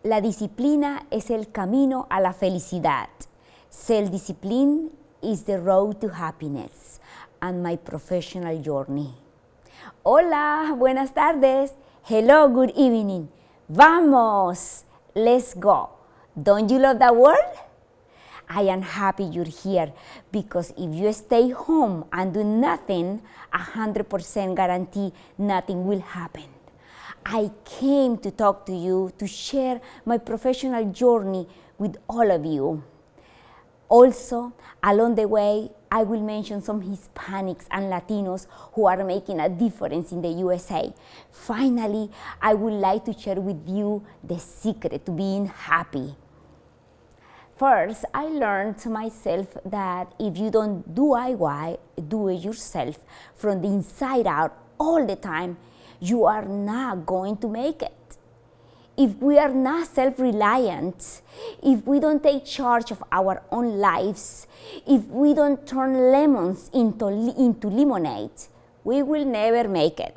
La disciplina es el camino a la felicidad. Self-discipline is the road to happiness and my professional journey. Hola, buenas tardes. Hello, good evening. Vamos, let's go. Don't you love that word? I am happy you're here because if you stay home and do nothing, 100% guarantee nothing will happen. I came to talk to you to share my professional journey with all of you. Also, along the way, I will mention some Hispanics and Latinos who are making a difference in the USA. Finally, I would like to share with you the secret to being happy. First, I learned myself that if you don't DIY, do it yourself from the inside out all the time, you are not going to make it. If we are not self-reliant, if we don't take charge of our own lives, if we don't turn lemons into lemonade, we will never make it.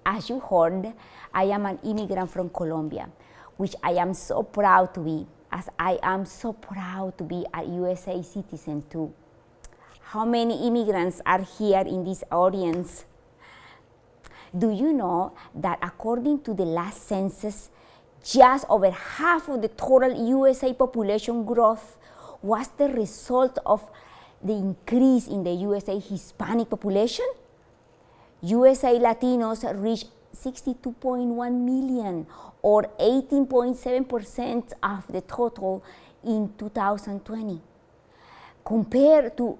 As you heard, I am an immigrant from Colombia, which I am so proud to be, as I am so proud to be a USA citizen too. How many immigrants are here in this audience? Do you know that according to the last census, just over half of the total USA population growth was the result of the increase in the USA Hispanic population? USA Latinos reached 62.1 million, or 18.7% of the total in 2020, compared to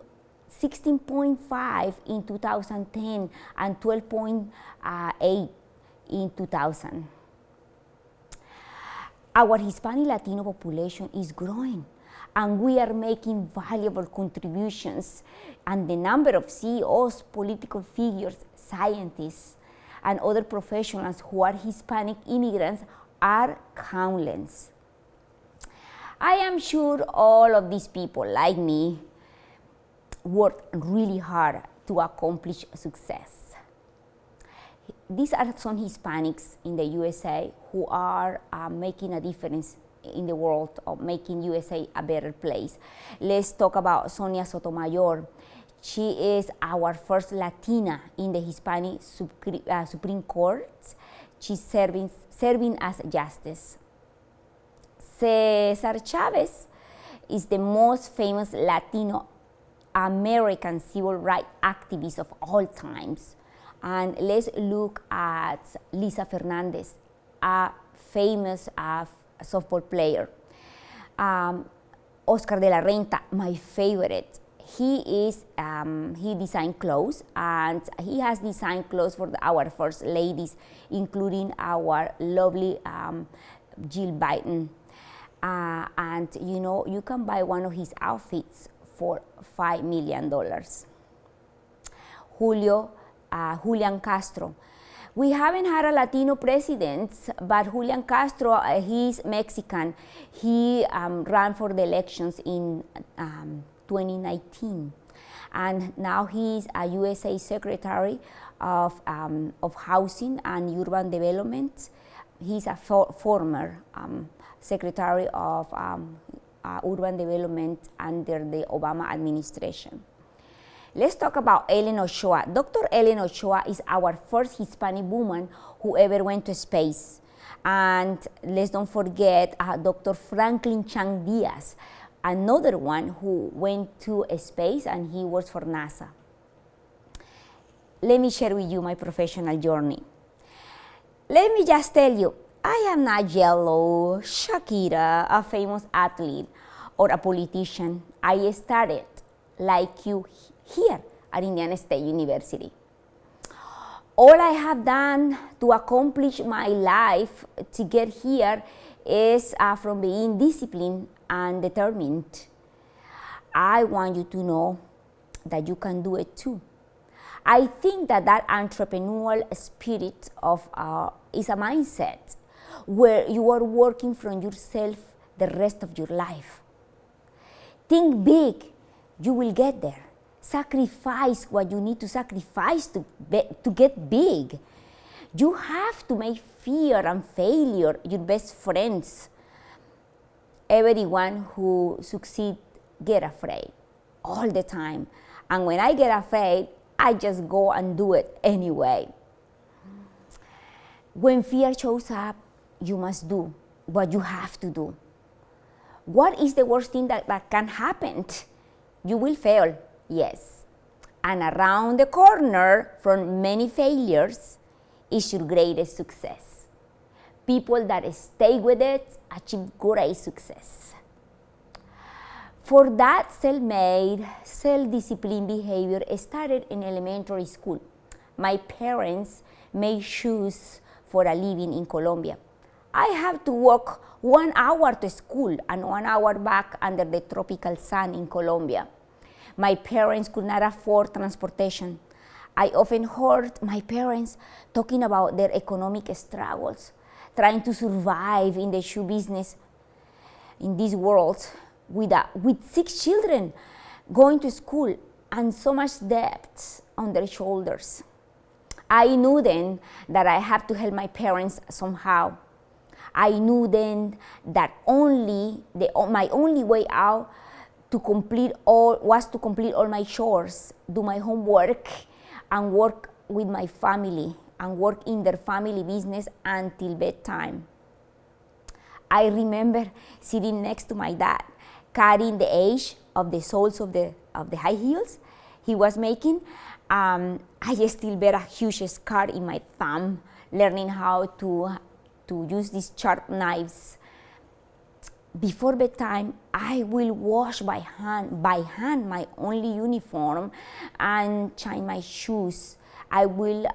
16.5 in 2010 and 12.8 in 2000. Our Hispanic Latino population is growing, and we are making valuable contributions, and the number of CEOs, political figures, scientists, and other professionals who are Hispanic immigrants are countless. I am sure all of these people, like me, worked really hard to accomplish success. These are some Hispanics in the USA who are making a difference in the world of making USA a better place. Let's talk about Sonia Sotomayor. She is our first Latina in the Hispanic Supreme Court. She's serving as justice. Cesar Chavez is the most famous Latino American civil rights activist of all times. And let's look at Lisa Fernandez, a famous softball player. Oscar de la Renta, my favorite. He designed clothes, and he has designed clothes for our first ladies, including our lovely Jill Biden. And you know, you can buy one of his outfits for $5 million. Julian Castro. We haven't had a Latino president, but Julian Castro, he's Mexican. He ran for the elections in 2019. And now he's a USA Secretary of Housing and Urban Development. He's a former Secretary of Urban Development under the Obama administration. Let's talk about Ellen Ochoa. Dr. Ellen Ochoa is our first Hispanic woman who ever went to space. And let's don't forget Dr. Franklin Chang Diaz, another one who went to space, and he works for NASA. Let me share with you my professional journey. Let me just tell you, I am not Jello, Shakira, a famous athlete, or a politician. I started like you here at Indiana State University. All I have done to accomplish my life to get here is from being disciplined and determined. I want you to know that you can do it too. I think that entrepreneurial spirit is a mindset where you are working from yourself the rest of your life. Think big, you will get there. Sacrifice what you need to sacrifice to get big. You have to make fear and failure your best friends. Everyone who succeeds get afraid all the time. And when I get afraid, I just go and do it anyway. When fear shows up, you must do what you have to do. What is the worst thing that can happen? You will fail, yes. And around the corner from many failures is your greatest success. People that stay with it achieve great success. For that self-made, self-disciplined behavior started in elementary school. My parents made shoes for a living in Colombia. I have to walk 1 hour to school and 1 hour back under the tropical sun in Colombia. My parents could not afford transportation. I often heard my parents talking about their economic struggles, trying to survive in the shoe business in this world with 6 children going to school and so much debt on their shoulders. I knew then that I had to help my parents somehow. I knew then that my only way out was to complete all my chores, do my homework, and work with my family and work in their family business until bedtime. I remember sitting next to my dad, carrying the edge of the soles of the high heels he was making. I still bear a huge scar in my thumb, learning how to use these sharp knives. Before bedtime, I will wash by hand my only uniform and shine my shoes. I will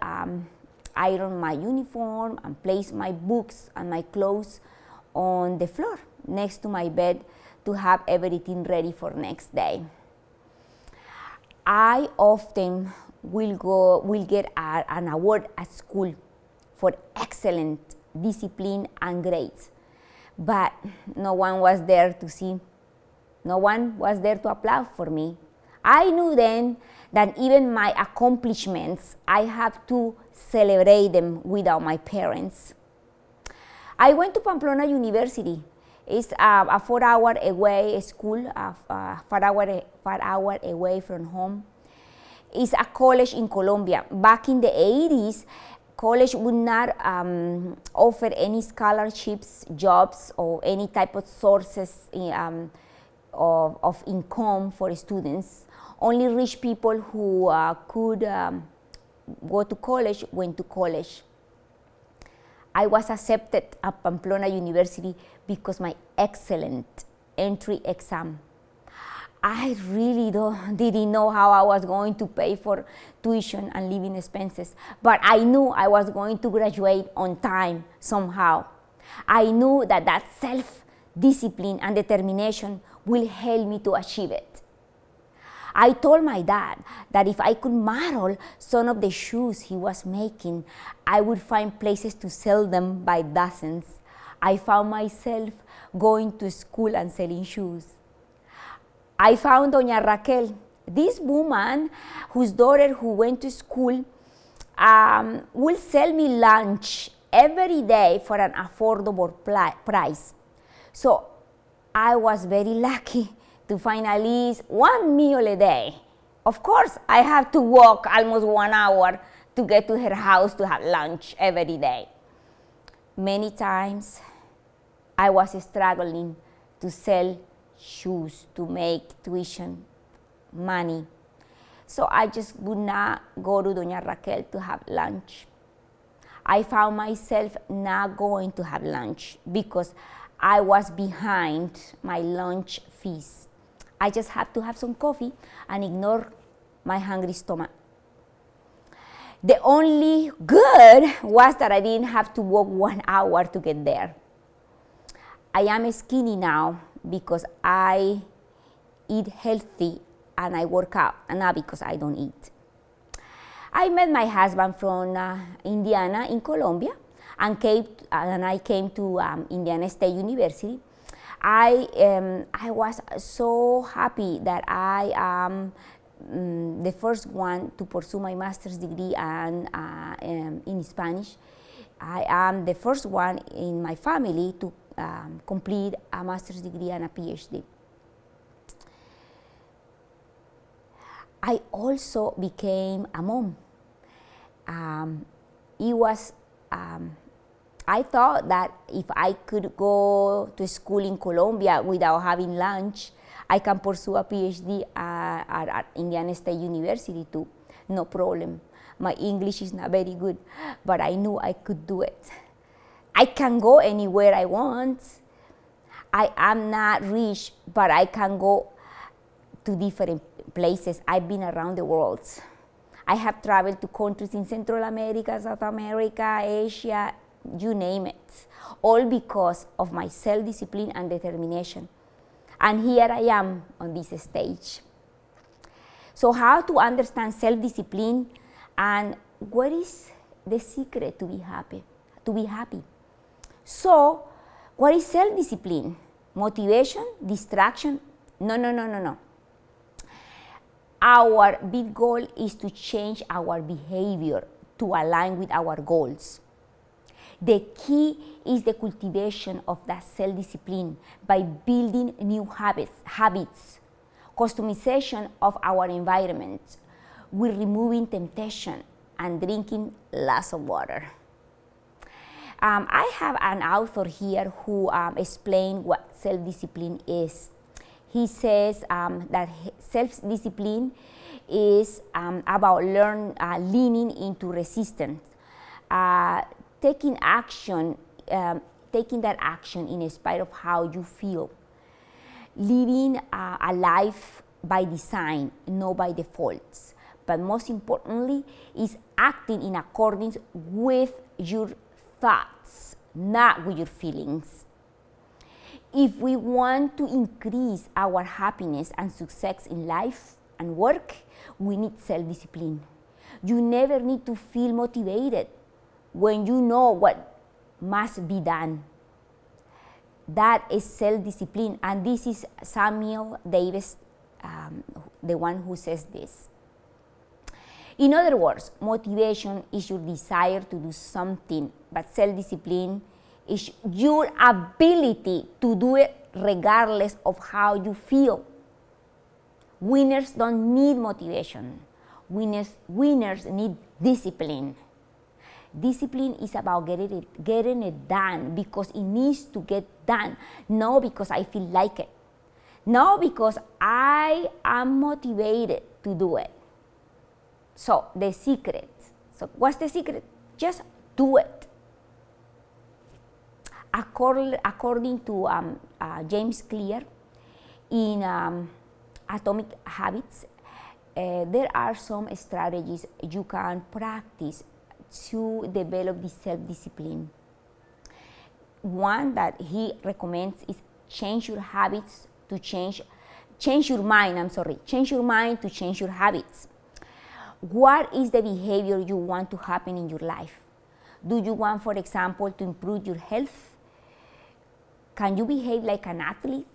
iron my uniform and place my books and my clothes on the floor next to my bed to have everything ready for next day. I often will get an award at school for excellent discipline and grades, but no one was there to see. No one was there to applaud for me. I knew then that even my accomplishments, I have to celebrate them without my parents. I went to Pamplona University. It's a 4-hour away school, 4 hour away from home. It's a college in Colombia. Back in the 80s, college would not offer any scholarships, jobs, or any type of sources of income for students. Only rich people who could go to college went to college. I was accepted at Pamplona University because my excellent entry exam. I really didn't know how I was going to pay for tuition and living expenses, but I knew I was going to graduate on time somehow. I knew that self-discipline and determination will help me to achieve it. I told my dad that if I could model some of the shoes he was making, I would find places to sell them by dozens. I found myself going to school and selling shoes. I found Doña Raquel, this woman whose daughter who went to school will sell me lunch every day for an affordable price. So I was very lucky to find at least one meal a day. Of course, I have to walk almost 1 hour to get to her house to have lunch every day. Many times, I was struggling to sell shoes to make tuition money. So I just would not go to Doña Raquel to have lunch. I found myself not going to have lunch because I was behind my lunch fees. I just had to have some coffee and ignore my hungry stomach. The only good was that I didn't have to walk 1 hour to get there. I am skinny now because I eat healthy and I work out, and not because I don't eat. I met my husband from Indiana in Colombia, and I came to Indiana State University. I was so happy that I the first one to pursue my master's degree and in Spanish. I am the first one in my family to complete a master's degree and a PhD. I also became a mom. I thought that if I could go to school in Colombia without having lunch, I can pursue a PhD at Indiana State University too, no problem. My English is not very good, but I knew I could do it. I can go anywhere I want. I am not rich, but I can go to different places. I've been around the world. I have traveled to countries in Central America, South America, Asia, you name it, all because of my self-discipline and determination. And here I am on this stage. So how to understand self-discipline and what is the secret to be happy? So what is self-discipline? Motivation? Distraction? No. Our big goal is to change our behavior to align with our goals. The key is the cultivation of that self-discipline by building new habits, customization of our environment, with removing temptation and drinking lots of water. I have an author here who explained what self-discipline is. He says that self-discipline is about leaning into resistance, taking that action in spite of how you feel, living a life by design, not by default. But most importantly, is acting in accordance with your thoughts, not with your feelings. If we want to increase our happiness and success in life and work, we need self-discipline. You never need to feel motivated when you know what must be done. That is self-discipline, and this is Samuel Davis, the one who says this. In other words, motivation is your desire to do something, but self-discipline is your ability to do it regardless of how you feel. Winners don't need motivation. Winners need discipline. Discipline is about getting it done because it needs to get done, not because I feel like it, not because I am motivated to do it. So the secret. So what's the secret? Just do it. According to James Clear, in Atomic Habits, there are some strategies you can practice to develop this self-discipline. One that he recommends is change your mind to change your habits. What is the behavior you want to happen in your life? Do you want, for example, to improve your health? Can you behave like an athlete?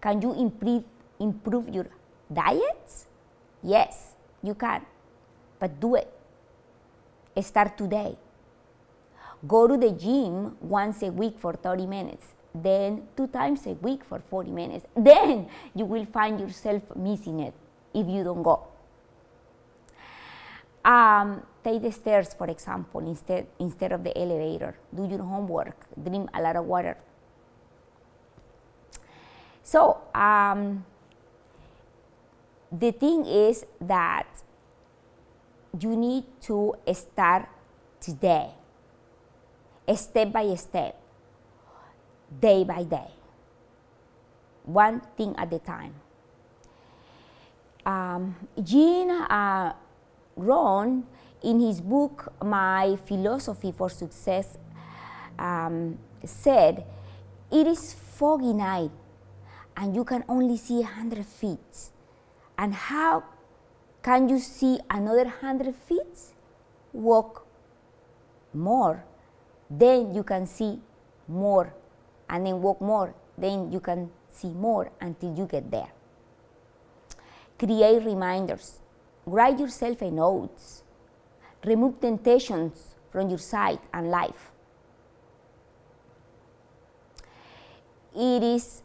Can you improve your diet? Yes, you can, but do it. Start today. Go to the gym once a week for 30 minutes, then 2 times a week for 40 minutes. Then you will find yourself missing it if you don't go. Take the stairs, for example, instead of the elevator. Do your homework. Drink a lot of water. So the thing is that you need to start today, step by step, day by day, one thing at a time. Gene Rohn, in his book, My Philosophy for Success, said, it is foggy night and you can only see 100 feet. And how can you see another 100 feet? Walk more, then you can see more, and then walk more, then you can see more until you get there. Create reminders. Write yourself a note. Remove temptations from your sight and life. It is,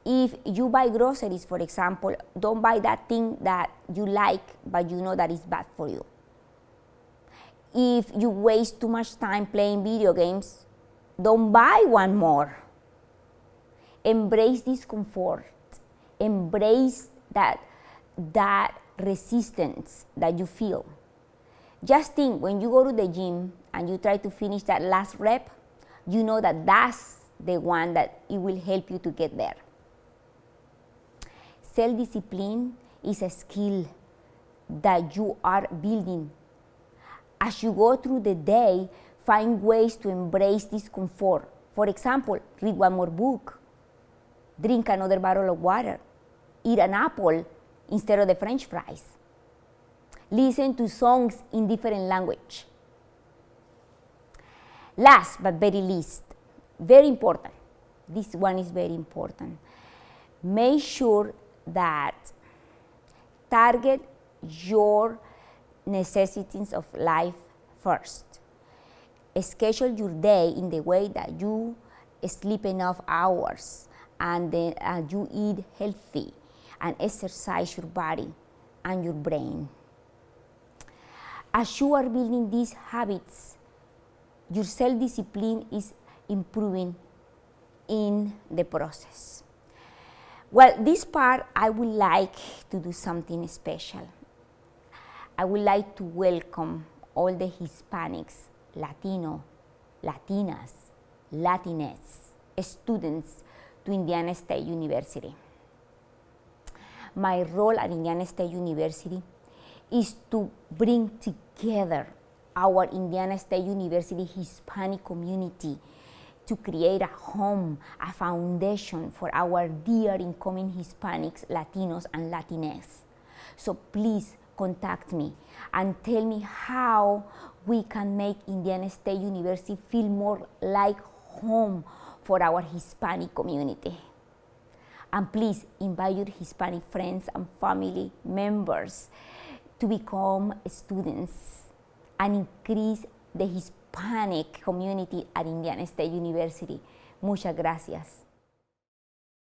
if you buy groceries, for example, don't buy that thing that you like, but you know that is bad for you. If you waste too much time playing video games, don't buy one more. Embrace discomfort. Embrace that resistance that you feel. Just think, when you go to the gym and you try to finish that last rep, you know that that's the one that it will help you to get there. Self-discipline is a skill that you are building. As you go through the day, find ways to embrace discomfort. For example, read one more book, drink another bottle of water, eat an apple instead of the French fries, listen to songs in different language. Last but very least, very important, this one is very important, make sure that target your necessities of life first. Schedule your day in the way that you sleep enough hours and then you eat healthy and exercise your body and your brain. As you are building these habits, your self-discipline is improving in the process. Well, this part I would like to do something special. I would like to welcome all the Hispanics, Latino, Latinas, Latinx students to Indiana State University. My role at Indiana State University is to bring together our Indiana State University Hispanic community to create a home, a foundation for our dear incoming Hispanics, Latinos, and Latinx. So please contact me and tell me how we can make Indiana State University feel more like home for our Hispanic community. And please invite your Hispanic friends and family members to become students and increase the Hispanic community at Indiana State University. Muchas gracias.